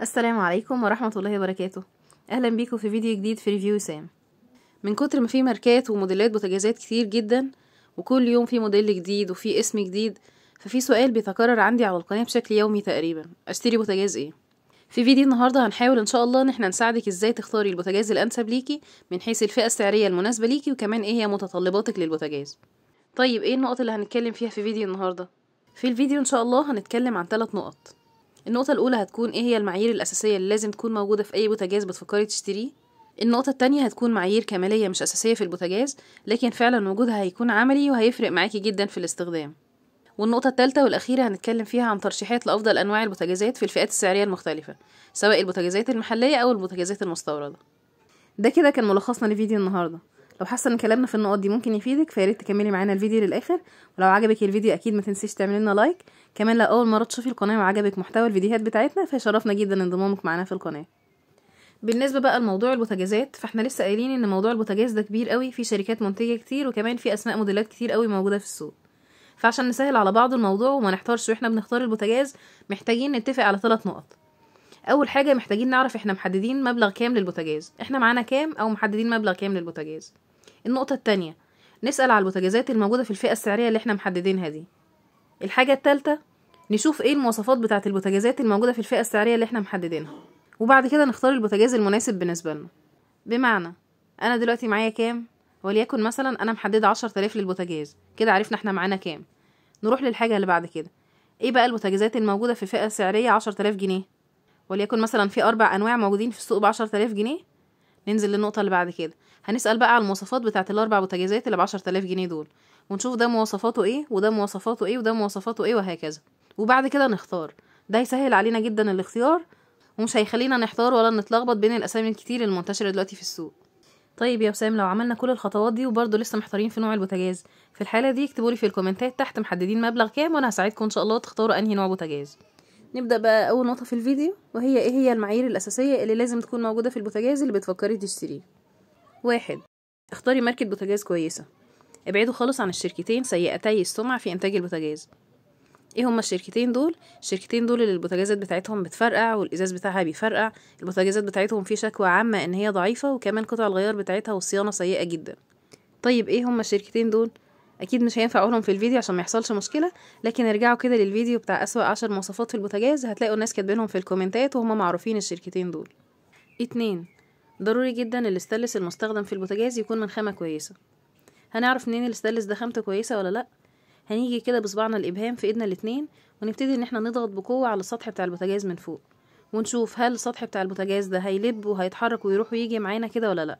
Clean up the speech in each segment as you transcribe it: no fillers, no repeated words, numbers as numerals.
السلام عليكم ورحمة الله وبركاته. أهلا بيكم في فيديو جديد في ريفيو سام. من كتر ما في ماركات وموديلات بوتاجازات كتير جدا، وكل يوم في موديل جديد وفي اسم جديد، ففي سؤال بيتكرر عندي على القناة بشكل يومي تقريبا: اشتري بوتاجاز ايه؟ في فيديو النهاردة هنحاول ان شاء الله ان احنا نساعدك ازاي تختاري البوتاجاز الانسب ليكي من حيث الفئة السعرية المناسبة ليكي، وكمان ايه هي متطلباتك للبوتاجاز. طيب ايه النقط اللي هنتكلم فيها في فيديو النهاردة؟ في الفيديو ان شاء الله هنتكلم عن 3 نقط. النقطة الأولى هتكون ايه هي المعايير الأساسية اللي لازم تكون موجودة في أي بوتاجاز بتفكري تشتريه. النقطة التانية هتكون معايير كمالية مش أساسية في البوتاجاز، لكن فعلا وجودها هيكون عملي وهيفرق معاكي جدا في الاستخدام. والنقطة التالتة والأخيرة هنتكلم فيها عن ترشيحات لأفضل أنواع البوتاجازات في الفئات السعرية المختلفة، سواء البوتاجازات المحلية أو البوتاجازات المستوردة. ده كده كان ملخصنا لفيديو النهاردة. لو حاسه ان كلامنا في النقط دي ممكن يفيدك فياريت تكملي معانا الفيديو للاخر، ولو عجبك الفيديو اكيد ما تنسيش تعملي لنا لايك. كمان لو اول مره تشوفي القناه وعجبك محتوى الفيديوهات بتاعتنا فيشرفنا جدا انضمامك معانا في القناه. بالنسبه بقى لموضوع البوتاجازات، فاحنا لسه قايلين ان موضوع البوتاجاز ده كبير قوي، في شركات منتجه كتير وكمان في اسماء موديلات كتير قوي موجوده في السوق. فعشان نسهل على بعض الموضوع وما نحتارش واحنا بنختار البوتاجاز، محتاجين نتفق على 3 نقط. اول حاجه محتاجين نعرف احنا محددين مبلغ كام للبوتاجاز، احنا معانا كام او محددين مبلغ كام للبوتاجاز. النقطة التانية، نسأل على البوتاجازات الموجودة في الفئة السعرية اللي احنا محددينها دي. الحاجة التالتة، نشوف ايه المواصفات بتاعة البوتاجازات الموجودة في الفئة السعرية اللي احنا محددينها، وبعد كده نختار البوتاجاز المناسب بالنسبة لنا. بمعنى انا دلوقتي معايا كام، وليكن مثلا انا محددة 10,000 للبوتاجاز، كده عرفنا احنا معانا كام. نروح للحاجة اللي بعد كده، ايه بقى البوتاجازات الموجودة في فئة سعرية 10,000 جنيه، وليكن مثلا في 4 أنواع موجودين في السوق ب10,000 جنيه. ننزل للنقطة اللي بعد كده، هنسأل بقى على المواصفات بتاعة ال4 بوتاجازات اللي ب10,000 جنيه دول، ونشوف ده مواصفاته ايه وده مواصفاته ايه وده مواصفاته ايه وهكذا. وبعد كده نختار. ده هيسهل علينا جدا الاختيار، ومش هيخلينا نحتار ولا نتلخبط بين الأسامي الكتير المنتشرة دلوقتي في السوق. طيب يا وسام، لو عملنا كل الخطوات دي وبرضه لسه محتارين في نوع البوتاجاز، في الحالة دي اكتبولي في الكومنتات تحت محددين مبلغ كام، وانا هساعدكم ان شاء الله تختاروا انهي نوع بوتاجاز. نبدأ بقى أول نقطة في الفيديو، وهي ايه هي المعايير الأساسية اللي لازم تكون موجودة في البوتاجاز اللي بتفكري تشتريه. 1. اختاري ماركة بوتاجاز كويسة. ابعدوا خالص عن الشركتين سيئتي السمعة في إنتاج البوتاجاز. ايه هما الشركتين دول؟ الشركتين دول اللي البوتاجازات بتاعتهم بتفرقع والإزاز بتاعها بيفرقع، البوتاجازات بتاعتهم في شكوى عامة إن هي ضعيفة، وكمان قطع الغيار بتاعتها والصيانة سيئة جدا. طيب ايه هما الشركتين دول؟ اكيد مش هينفع اقولهم في الفيديو عشان ما يحصلش مشكله، لكن ارجعوا كده للفيديو بتاع اسوأ 10 مواصفات في البوتاجاز، هتلاقوا الناس كاتبينهم في الكومنتات وهم معروفين الشركتين دول. 2. ضروري جدا الاستانلس المستخدم في البوتاجاز يكون من خامه كويسه. هنعرف منين الاستانلس ده خامته كويسه ولا لا؟ هنيجي كده بصبعنا الابهام في ايدنا الاتنين، ونبتدي ان احنا نضغط بقوه على السطح بتاع البوتاجاز من فوق، ونشوف هل السطح بتاع البوتاجاز ده هيلب وهيتحرك ويروح ويجي معانا كده ولا لا.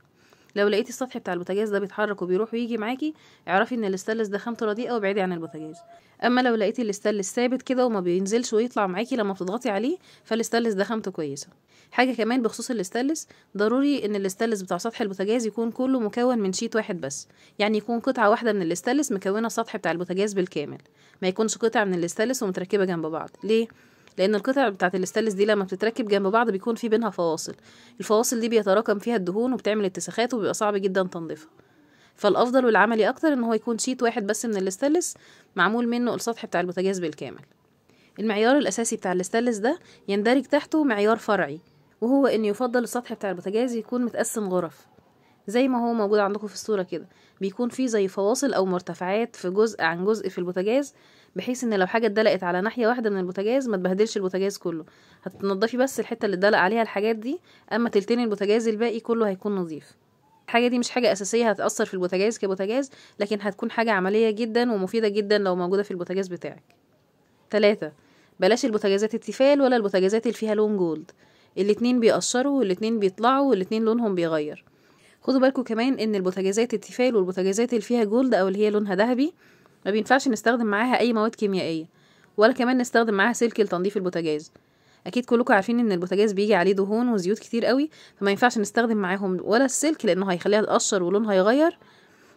لو لقيتي السطح بتاع البوتاجاز ده بيتحرك وبيروح ويجي معاكي، اعرفي ان الاستانلس ده خامته رديئه وابعدي عن البوتاجاز. اما لو لقيتي الاستانلس ثابت كده وما بينزلش ويطلع معاكي لما بتضغطي عليه، فالاستانلس ده خامته كويسه. حاجه كمان بخصوص الاستانلس، ضروري ان الاستانلس بتاع سطح البوتاجاز يكون كله مكون من شيت واحد بس، يعني يكون قطعه واحده من الاستانلس مكونه السطح بتاع البوتاجاز بالكامل، ما يكونش قطع من الاستانلس ومتركبه جنب بعض. ليه؟ لان القطع بتاعه الاستانلس دي لما بتتركب جنب بعض بيكون في بينها فواصل، الفواصل دي بيتراكم فيها الدهون وبتعمل اتساخات وبيبقى صعب جدا تنظيفها. فالافضل والعملي اكتر ان هو يكون شيت واحد بس من الاستانلس معمول منه السطح بتاع البوتاجاز بالكامل. المعيار الاساسي بتاع الاستانلس ده يندرج تحته معيار فرعي، وهو ان يفضل السطح بتاع البوتاجاز يكون متقسم غرف زي ما هو موجود عندكم في الصورة كده، بيكون فيه زي فواصل او مرتفعات في جزء عن جزء في البوتاجاز، بحيث ان لو حاجة اتدلقت على ناحية واحدة من البوتاجاز ما تبهدلش البوتاجاز كله، هتنضفي بس الحتة اللي اتدلق عليها الحاجات دي، اما تلتين البوتاجاز الباقي كله هيكون نظيف. الحاجة دي مش حاجة أساسية هتأثر في البوتاجاز كبوتاجاز، لكن هتكون حاجة عملية جدا ومفيدة جدا لو موجودة في البوتاجاز بتاعك. 3. بلاش البوتاجازات التيفال ولا البوتاجازات اللي فيها لون جولد، الاتنين بيقشروا والاتنين بيطلعوا والاتنين لونهم بيغير. خدوا بالكم كمان ان البوتاجازات التيفال والبوتاجازات اللي فيها جولد او اللي هي لونها ذهبي ما بينفعش نستخدم معاها اي مواد كيميائيه، ولا كمان نستخدم معاها سلك لتنظيف البوتاجاز. اكيد كلكم عارفين ان البوتاجاز بيجي عليه دهون وزيوت كتير قوي، فما ينفعش نستخدم معاهم ولا السلك لانه هيخليها تقشر ولونها يغير،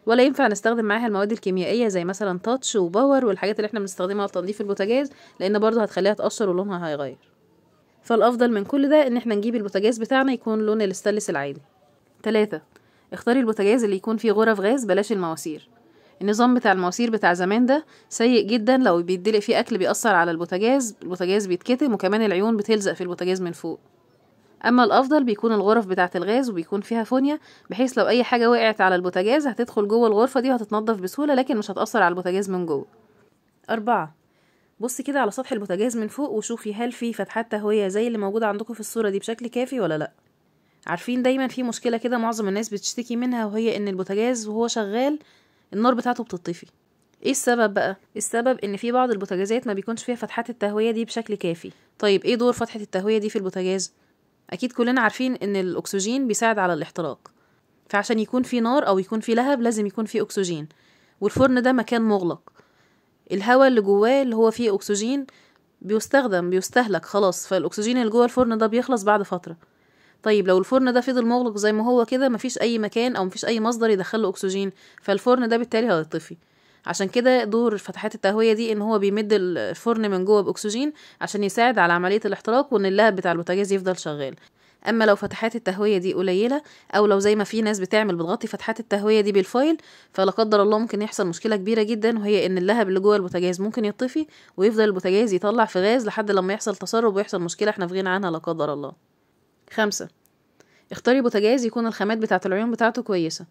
ولا ينفع نستخدم معاها المواد الكيميائيه زي مثلا تاتش وباور والحاجات اللي احنا بنستخدمها لتنظيف البوتاجاز، لان برضه هتخليها تقشر ولونها هيغير. فالافضل من كل ده ان احنا نجيب البوتاجاز بتاعنا يكون لون الاستانلس العادي. 3. اختاري البوتاجاز اللي يكون فيه غرف غاز، بلاش المواسير. النظام بتاع المواسير بتاع زمان ده سيء جدا، لو بيدلق فيه اكل بيأثر على البوتاجاز بيتكتم، وكمان العيون بتلزق في البوتاجاز من فوق. اما الافضل بيكون الغرف بتاعه الغاز وبيكون فيها فونيا، بحيث لو اي حاجه وقعت على البوتاجاز هتدخل جوه الغرفه دي وهتتنضف بسهوله، لكن مش هتأثر على البوتاجاز من جوه. 4. بصي كده على سطح البوتاجاز من فوق وشوفي هل في فتحات تهويه زي اللي موجوده عندكم في الصوره دي بشكل كافي ولا لا. عارفين دايما في مشكله كده معظم الناس بتشتكي منها، وهي ان البوتاجاز وهو شغال النار بتاعته بتطفي. ايه السبب بقى؟ السبب ان في بعض البوتاجازات ما بيكونش فيها فتحات التهويه دي بشكل كافي. طيب ايه دور فتحه التهويه دي في البوتاجاز؟ اكيد كلنا عارفين ان الاكسجين بيساعد على الاحتراق، فعشان يكون في نار او يكون في لهب لازم يكون في اكسجين، والفرن ده مكان مغلق، الهواء اللي جواه اللي هو فيه اكسجين بيستهلك خلاص، فالاكسجين اللي جوه الفرن ده بيخلص بعد فتره. طيب لو الفرن ده فضل مغلق زي ما هو كده، مفيش اي مكان او مفيش اي مصدر يدخله اكسجين، فالفرن ده بالتالي هيطفي. عشان كده دور فتحات التهويه دي ان هو بيمد الفرن من جوه باكسجين عشان يساعد على عمليه الاحتراق، وان اللهب بتاع البوتاجاز يفضل شغال. اما لو فتحات التهويه دي قليله، او لو زي ما في ناس بتغطي فتحات التهويه دي بالفويل، فلا قدر الله ممكن يحصل مشكله كبيره جدا، وهي ان اللهب اللي جوه البوتاجاز ممكن يطفي، ويفضل البوتاجاز يطلع في غاز لحد لما يحصل تسرب ويحصل مشكله احنا في غنى عنها لا قدر الله. 5. اختاري بوتاجاز يكون الخامات بتاعه العيون بتاعته كويسه.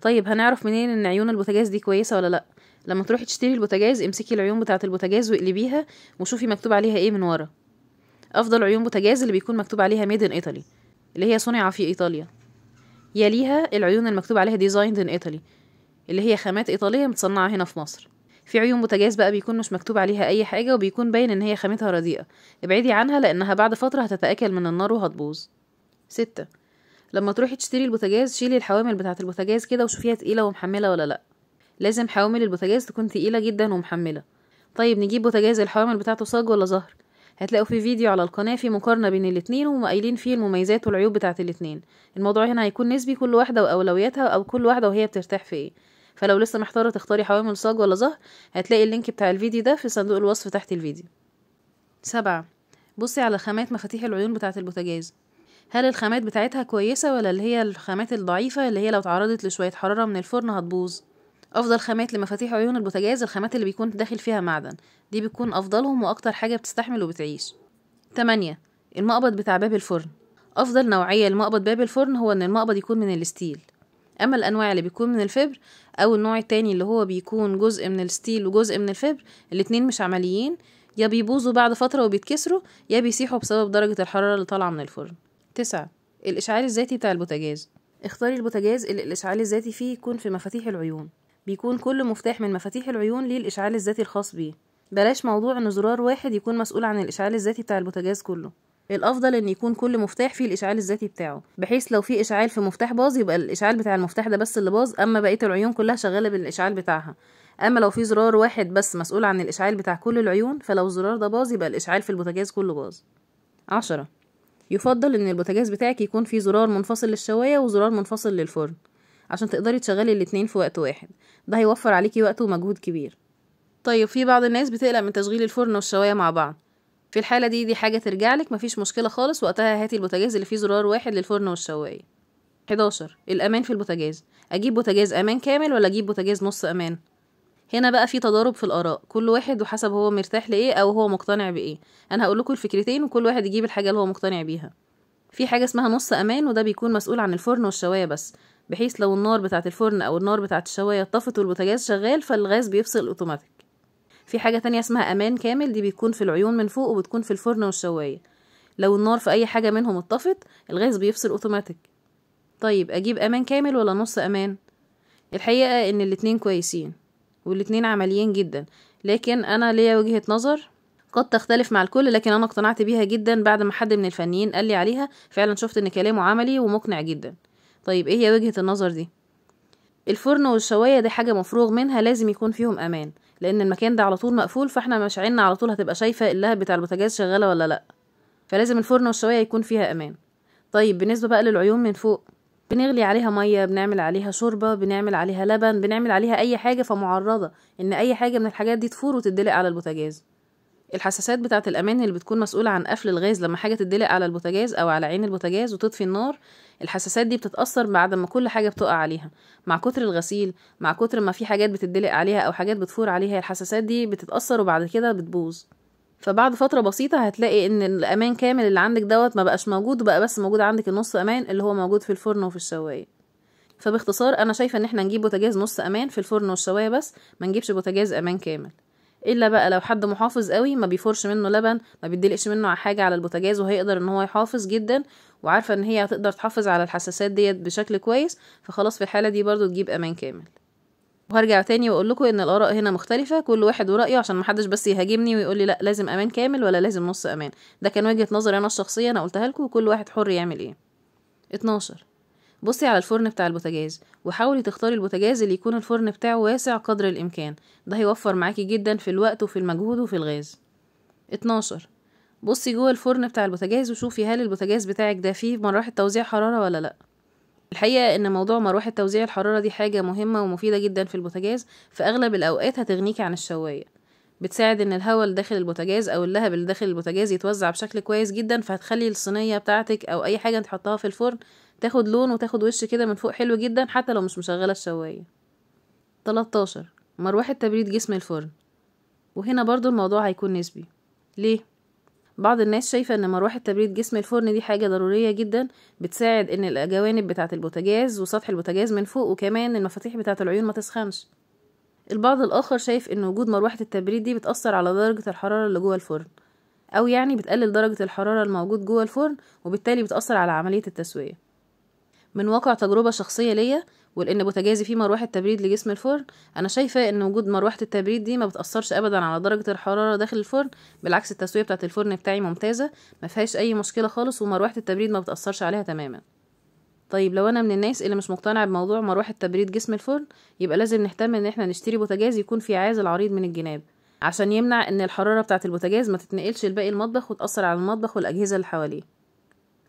طيب هنعرف منين ان عيون البوتاجاز دي كويسه ولا لا؟ لما تروحي تشتري البوتاجاز امسكي العيون بتاعه البوتاجاز واقلبيها وشوفي مكتوب عليها ايه من ورا. افضل عيون بوتاجاز اللي بيكون مكتوب عليها ميد ان ايطالي، اللي هي صنع في ايطاليا. يليها العيون المكتوب عليها ديزايند ان ايطالي، اللي هي خامات ايطاليه متصنعه هنا في مصر. في عيون بوتاجاز بقى بيكون مش مكتوب عليها اي حاجه وبيكون باين ان هي خامتها رديئه، ابعدي عنها لانها بعد فتره هتتاكل من النار وهتبوظ. 6. لما تروحي تشتري البوتاجاز شيلي الحوامل بتاعه البوتاجاز كده وشوفيها تقيله ومحمله ولا لا. لازم حوامل البوتاجاز تكون تقيله جدا ومحمله. طيب نجيب بوتاجاز الحوامل بتاعته صاج ولا زهر؟ هتلاقوا في فيديو على القناه في مقارنه بين الاتنين وقايلين فيه المميزات والعيوب بتاعه الاتنين. الموضوع هنا هيكون نسبي، كل واحده واولوياتها او كل واحده وهي بترتاح في ايه. فلو لسه محتاره تختاري حوامل صاج ولا زهر، هتلاقي اللينك بتاع الفيديو ده في صندوق الوصف تحت الفيديو. 7. بصي على خامات مفاتيح العيون بتاعه البوتاجاز، هل الخامات بتاعتها كويسة ولا اللي هي الخامات الضعيفة اللي هي لو تعرضت لشوية حرارة من الفرن هتبوظ؟ افضل خامات لمفاتيح عيون البوتاجاز الخامات اللي بيكون داخل فيها معدن، دي بتكون افضلهم واكتر حاجة بتستحمل وبتعيش. 8. المقبض بتاع باب الفرن، افضل نوعية لمقبض باب الفرن هو ان المقبض يكون من الستيل. اما الانواع اللي بيكون من الفبر او النوع التاني اللي هو بيكون جزء من الستيل وجزء من الفبر، الاتنين مش عمليين، يا بيبوظوا بعد فترة وبيتكسروا يا بيسيحوا بسبب درجة الحرارة اللي طالعة من الفرن. 9. الإشعال الذاتي بتاع البوتاجاز، اختاري البوتاجاز اللي الإشعال الذاتي فيه يكون في مفاتيح العيون، بيكون كل مفتاح من مفاتيح العيون ليه الإشعال الذاتي الخاص بيه. بلاش موضوع ان زرار واحد يكون مسؤول عن الإشعال الذاتي بتاع البوتاجاز كله، الأفضل ان يكون كل مفتاح فيه الإشعال الذاتي بتاعه، بحيث لو في إشعال في مفتاح باظ يبقى الإشعال بتاع المفتاح ده بس اللي باظ، أما بقية العيون كلها شغالة بالإشعال بتاعها. أما لو في زرار واحد بس مسؤول عن الإشعال بتاع كل العيون، فلو الزرار ده باظ يبقى الإشعال في البوتاجاز كله باظ. 10. يفضل ان البوتاجاز بتاعك يكون فيه زرار منفصل للشواية وزرار منفصل للفرن، عشان تقدري تشغلي الاتنين في وقت واحد، ده هيوفر عليكي وقت ومجهود كبير. طيب في بعض الناس بتقلق من تشغيل الفرن والشواية مع بعض، في الحالة دي حاجة ترجعلك، مفيش مشكلة خالص، وقتها هاتي البوتاجاز اللي فيه زرار واحد للفرن والشواية. 11. الأمان في البوتاجاز، أجيب بوتاجاز أمان كامل ولا أجيب بوتاجاز نص أمان؟ هنا بقى في تضارب في الآراء، كل واحد وحسب هو مرتاح لإيه أو هو مقتنع بإيه. أنا هقولكوا الفكرتين وكل واحد يجيب الحاجة اللي هو مقتنع بيها. في حاجة اسمها نص أمان، وده بيكون مسؤول عن الفرن والشواية بس، بحيث لو النار بتاعة الفرن أو النار بتاعة الشواية اتطفت والبوتاجاز شغال فالغاز بيفصل أوتوماتيك. في حاجة تانية اسمها أمان كامل، دي بيكون في العيون من فوق وبتكون في الفرن والشواية، لو النار في أي حاجة منهم اتطفت الغاز بيفصل أوتوماتيك. طيب أجيب أمان كامل ولا نص أمان؟ الحقيقة إن الاتنين كويسين والاتنين عمليين جدا، لكن أنا ليا وجهة نظر قد تختلف مع الكل، لكن أنا اقتنعت بيها جدا بعد ما حد من الفنيين قال لي عليها، فعلا شفت إن كلامه عملي ومقنع جدا. طيب إيه هي وجهة النظر دي؟ الفرن والشواية دي حاجة مفروغ منها، لازم يكون فيهم أمان، لأن المكان ده على طول مقفول، فاحنا مشاعرنا على طول هتبقى شايفة اللهب بتاع البوتاجاز شغالة ولا لأ، فلازم الفرن والشواية يكون فيها أمان. طيب بالنسبة بقى للعيون من فوق، بنغلي عليها مية، بنعمل عليها شوربة، بنعمل عليها لبن، بنعمل عليها أي حاجة، فمعرضة إن أي حاجة من الحاجات دي تفور وتدلق على البوتاجاز. الحساسات بتاعه الامان اللي بتكون مسؤوله عن قفل الغاز لما حاجه تدلق على البوتاجاز او على عين البوتاجاز وتطفي النار، الحساسات دي بتتاثر بعد ما كل حاجه بتقع عليها مع كتر الغسيل، مع كتر ما في حاجات بتدلق عليها او حاجات بتفور عليها، الحساسات دي بتتاثر وبعد كده بتبوظ. فبعد فتره بسيطه هتلاقي ان الامان كامل اللي عندك دوت ما بقاش موجود، وبقى بس موجود عندك النص امان اللي هو موجود في الفرن وفي الشوايه. فباختصار انا شايفه ان احنا نجيب بوتاجاز نص امان في الفرن والشوايه بس، ما نجيبش بوتاجاز امان كامل. الا بقى لو حد محافظ قوي ما بيفورش منه لبن، ما بيدلقش منه على حاجه على البوتاجاز، وهيقدر ان هو يحافظ جدا وعارفه ان هي هتقدر تحافظ على الحساسات ديت بشكل كويس، فخلاص في الحاله دي برضو تجيب امان كامل. وهرجع تاني واقول لكم ان الاراء هنا مختلفه، كل واحد ورايه، عشان محدش بس يهاجمني ويقول لي لا لازم امان كامل ولا لازم نص امان. ده كان وجهه نظري انا الشخصيه، انا قلتها لكم وكل واحد حر يعمل ايه. 12. بصي على الفرن بتاع البوتاجاز وحاولي تختاري البوتاجاز اللي يكون الفرن بتاعه واسع قدر الامكان، ده هيوفر معاكي جدا في الوقت وفي المجهود وفي الغاز. 12. بصي جوه الفرن بتاع البوتاجاز وشوفي هل البوتاجاز بتاعك ده فيه مروحة توزيع حرارة ولا لا. الحقيقة ان موضوع مروحة توزيع الحرارة دي حاجة مهمة ومفيدة جدا في البوتاجاز، في اغلب الاوقات هتغنيكي عن الشواية. بتساعد ان الهواء اللي داخل البوتاجاز او اللهب اللي داخل البوتاجاز يتوزع بشكل كويس جدا، فهتخلي الصينية بتاعتك او اي حاجة انت حطها في الفرن تاخد لون وتاخد وش كده من فوق حلو جدا حتى لو مش مشغلة الشواية. 13. مروحة تبريد جسم الفرن، وهنا برضو الموضوع هيكون نسبي. ليه؟ بعض الناس شايفة ان مروحة تبريد جسم الفرن دي حاجة ضرورية جدا، بتساعد ان الجوانب بتاعة البوتاجاز وسطح البوتاجاز من فوق وكمان المفاتيح بتاعة العيون ما تسخنش. البعض الاخر شايف ان وجود مروحة التبريد دي بتأثر على درجة الحرارة اللي جوه الفرن، او يعني بتقلل درجة الحرارة الموجود جوه الفرن وبالتالي بتأثر على عملية التسوية. من واقع تجربة شخصية ليا ولان بوتاجازي فيه مروحة تبريد لجسم الفرن، انا شايفة ان وجود مروحة التبريد دي ما بتأثرش ابدا على درجة الحرارة داخل الفرن، بالعكس التسوية بتاعة الفرن بتاعي ممتازة، ما فيهاش اي مشكلة خالص، ومروحة التبريد ما بتأثرش عليها تماما. طيب لو انا من الناس اللي مش مقتنع بموضوع مروحة تبريد جسم الفرن، يبقى لازم نهتم ان احنا نشتري بوتاجاز يكون فيه عازل عريض من الجناب، عشان يمنع ان الحرارة بتاعة البوتاجاز ما تتنقلش لباقي المطبخ وتأثر على المطبخ والاجهزة اللي حواليه.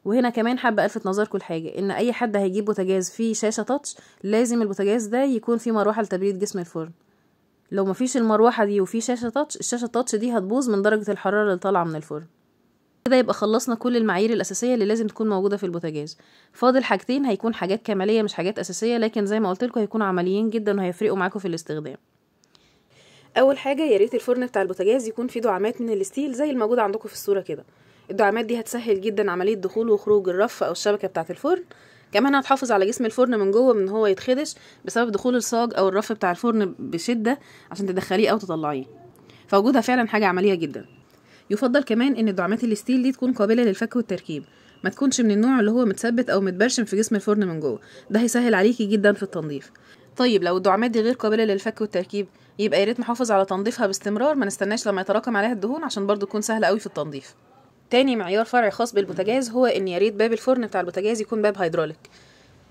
وهنا كمان حابة الفت نظركم لحاجة، ان اي حد هيجيب بوتاجاز فيه شاشة تاتش لازم البوتاجاز ده يكون فيه مروحة لتبريد جسم الفرن. لو مفيش المروحة دي وفيه شاشة تاتش، الشاشة التاتش دي هتبوظ من درجة الحرارة اللي طالعة من الفرن. كده يبقى خلصنا كل المعايير الأساسية اللي لازم تكون موجودة في البوتاجاز. فاضل حاجتين هيكون حاجات كمالية مش حاجات أساسية، لكن زي ما قلتلكوا هيكونوا عمليين جدا وهيفرقوا معاكم في الاستخدام. اول حاجة يا ريت الفرن بتاع البوتاجاز يكون فيه دعامات من الستيل زي الموجود عندكم في الصورة كده. الدعامات دي هتسهل جدا عملية دخول وخروج الرف او الشبكة بتاعة الفرن، كمان هتحافظ على جسم الفرن من جوه من ان هو يتخدش بسبب دخول الصاج او الرف بتاع الفرن بشدة عشان تدخليه او تطلعيه، فوجودها فعلا حاجة عملية جدا. يفضل كمان ان الدعامات الستيل دي تكون قابلة للفك والتركيب، ما تكونش من النوع اللي هو متثبت او متبرشم في جسم الفرن من جوه، ده هيسهل عليكي جدا في التنظيف. طيب لو الدعامات دي غير قابلة للفك والتركيب، يبقى يا ريت نحافظ على تنظيفها باستمرار، ما نستناش لما يتراكم عليها الدهون عشان برضو تكون سهلة قوي في التنظيف. تاني معيار فرعي خاص بالبوتاجاز هو ان يا ريت باب الفرن بتاع البوتاجاز يكون باب هيدروليك.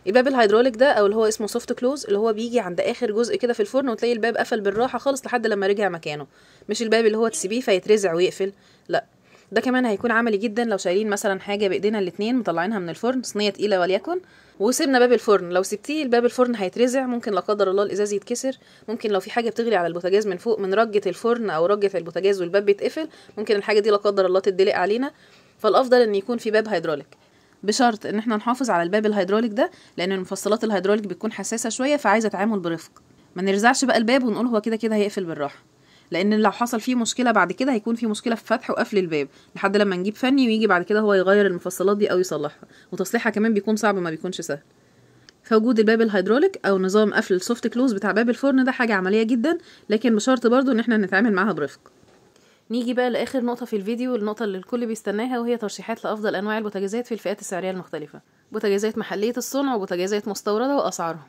الباب الهيدروليك ده او اللي هو اسمه سوفت كلوز، اللي هو بيجي عند اخر جزء كده في الفرن وتلاقي الباب قفل بالراحه خالص لحد لما رجع مكانه، مش الباب اللي هو تسيبيه فيترزع ويقفل، لا. ده كمان هيكون عملي جدا لو شايلين مثلا حاجه بايدينا الاتنين مطلعينها من الفرن، صينيه تقيله وليكن، وسيبنا باب الفرن، لو سبتيه الباب الفرن هيترزع، ممكن لا قدر الله الازاز يتكسر، ممكن لو في حاجه بتغلي على البوتاجاز من فوق من رجه الفرن او رجه البوتاجاز والباب بيتقفل، ممكن الحاجه دي لا قدر الله تدلق علينا. فالافضل ان يكون في باب هيدروليك، بشرط ان احنا نحافظ على الباب الهيدروليك ده، لان المفصلات الهيدروليك بتكون حساسه شويه فعايزه تعامل برفق، ما نرزعش بقى الباب ونقول هو كده كده هيقفل بالراحه، لان لو حصل فيه مشكله بعد كده هيكون في مشكله في فتح وقفل الباب لحد لما نجيب فني ويجي بعد كده هو يغير المفصلات دي او يصلحها، وتصليحها كمان بيكون صعب ما بيكونش سهل. فوجود الباب الهيدروليك او نظام قفل السوفت كلوز بتاع باب الفرن ده حاجه عمليه جدا، لكن بشرط برضو ان احنا نتعامل معاها برفق. نيجي بقى لاخر نقطه في الفيديو، النقطه اللي الكل بيستناها، وهي ترشيحات لافضل انواع البوتاجازات في الفئات السعريه المختلفه، بوتاجازات محليه الصنع وبوتاجازات مستورده واسعارهم.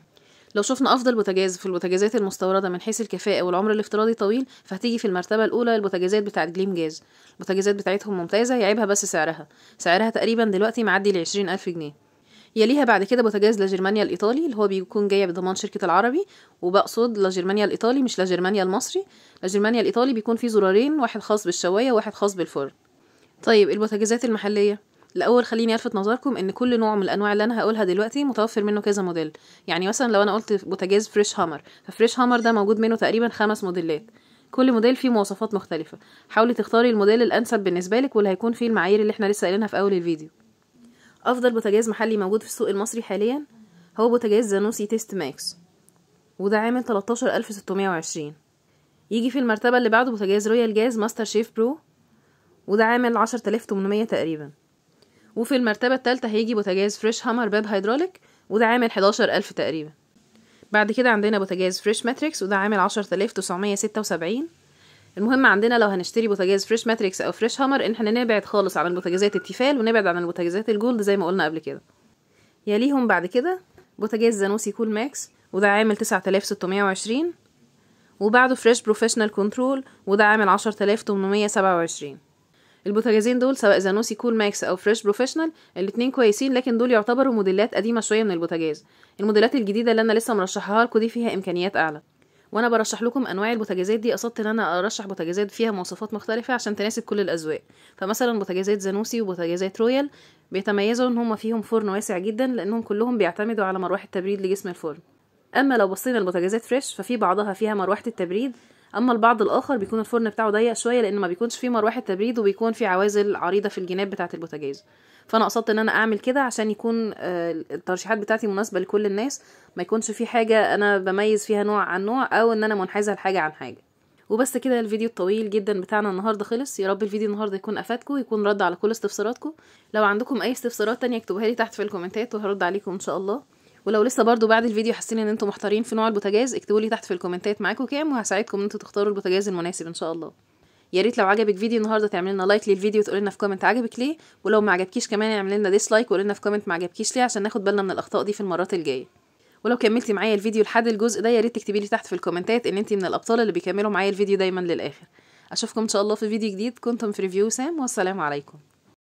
لو شفنا افضل بوتاجاز في البوتاجازات المستورده من حيث الكفاءه والعمر الافتراضي طويل، فهتيجي في المرتبه الاولى البوتاجازات بتاعه جليم جاز. البوتاجازات بتاعتهم ممتازه، يعيبها بس سعرها تقريبا دلوقتي معدي ل20,000 جنيه. يليها بعد كده بوتاجاز لاجرمانيا الايطالي اللي هو بيكون جايه بضمان شركه العربي، وبقصد لاجرمانيا الايطالي مش لاجرمانيا المصري. لاجرمانيا الايطالي بيكون فيه زرارين، واحد خاص بالشوايه وواحد خاص بالفرن. طيب البوتاجازات المحليه، الاول خليني الفت نظركم ان كل نوع من الانواع اللي انا هقولها دلوقتي متوفر منه كذا موديل. يعني مثلا لو انا قلت بوتاجاز فريش هامر، ففريش هامر ده موجود منه تقريبا 5 موديلات. كل موديل فيه مواصفات مختلفة. حاولي تختاري الموديل الانسب بالنسبة لك واللي هيكون فيه المعايير اللي احنا لسه قايلينها في اول الفيديو. افضل بوتاجاز محلي موجود في السوق المصري حاليا هو بوتاجاز زانوسي تيست ماكس، وده عامل 13620. يجي في المرتبة اللي بعده بوتاجاز رويال جاز ماستر شيف برو، وده عامل 10800 تقريبا. وفي المرتبة التالتة هيجي بوتاجاز فريش هامر باب هيدروليك، وده عامل 11000 تقريبا. بعد كده عندنا بوتاجاز فريش ماتريكس، وده عامل 10976. المهم عندنا لو هنشتري بوتاجاز فريش ماتريكس او فريش هامر ان احنا نبعد خالص عن البوتاجازات التيفال ونبعد عن البوتاجازات الجولد زي ما قلنا قبل كده. يليهم بعد كده بوتاجاز زانوسي كول ماكس، وده عامل 9620. وبعده فريش بروفيشنال كنترول، وده عامل 10827. البوتاجازين دول سواء زانوسي كول ماكس او فريش بروفيشنال الاتنين كويسين، لكن دول يعتبروا موديلات قديمه شويه من البوتاجاز. الموديلات الجديده اللي انا لسه مرشحها لكم دي فيها امكانيات اعلى، وانا برشح لكم انواع البوتاجازات دي قصدت ان انا ارشح بوتاجازات فيها مواصفات مختلفه عشان تناسب كل الاذواق. فمثلا بوتاجازات زانوسي وبوتاجازات رويال بيتميزوا ان هم فيهم فرن واسع جدا، لانهم كلهم بيعتمدوا على مروحه تبريد لجسم الفرن. اما لو بصينا البوتاجازات فريش ففي بعضها فيها مروحه التبريد، اما البعض الاخر بيكون الفرن بتاعه ضيق شويه لان ما بيكونش فيه مروحه تبريد وبيكون فيه عوازل عريضه في الجناب بتاعه البوتاجاز. فانا قصدت ان انا اعمل كده عشان يكون الترشيحات بتاعتي مناسبه لكل الناس، ما يكونش في حاجه انا بميز فيها نوع عن نوع او ان انا منحازه لحاجه عن حاجه. وبس كده الفيديو الطويل جدا بتاعنا النهارده خلص. يا رب الفيديو النهارده يكون افادكم، يكون رد على كل استفساراتكم. لو عندكم اي استفسارات تانية اكتبوها لي تحت في الكومنتات وهرد عليكم ان شاء الله. ولو لسه برضو بعد الفيديو حاسين ان انتم محتارين في نوع البوتاجاز اكتبوا لي تحت في الكومنتات معاكم كام، وهساعدكم ان انتوا تختاروا البوتاجاز المناسب ان شاء الله. يا ريت لو عجبك فيديو النهارده تعمل لنا لايك للفيديو وتقول لنا في كومنت عجبك ليه، ولو ما عجبكيش كمان اعمل لنا ديسلايك وقول لنا في كومنت ما عجبكيش ليه عشان ناخد بالنا من الاخطاء دي في المرات الجايه. ولو كملتي معايا الفيديو لحد الجزء ده يا ريت تكتبي لي تحت في الكومنتات ان انتي من الابطال اللي بيكملوا معايا الفيديو دايما للاخر. اشوفكم ان شاء الله في فيديو جديد. كنتم في ريفيو سام، والسلام عليكم.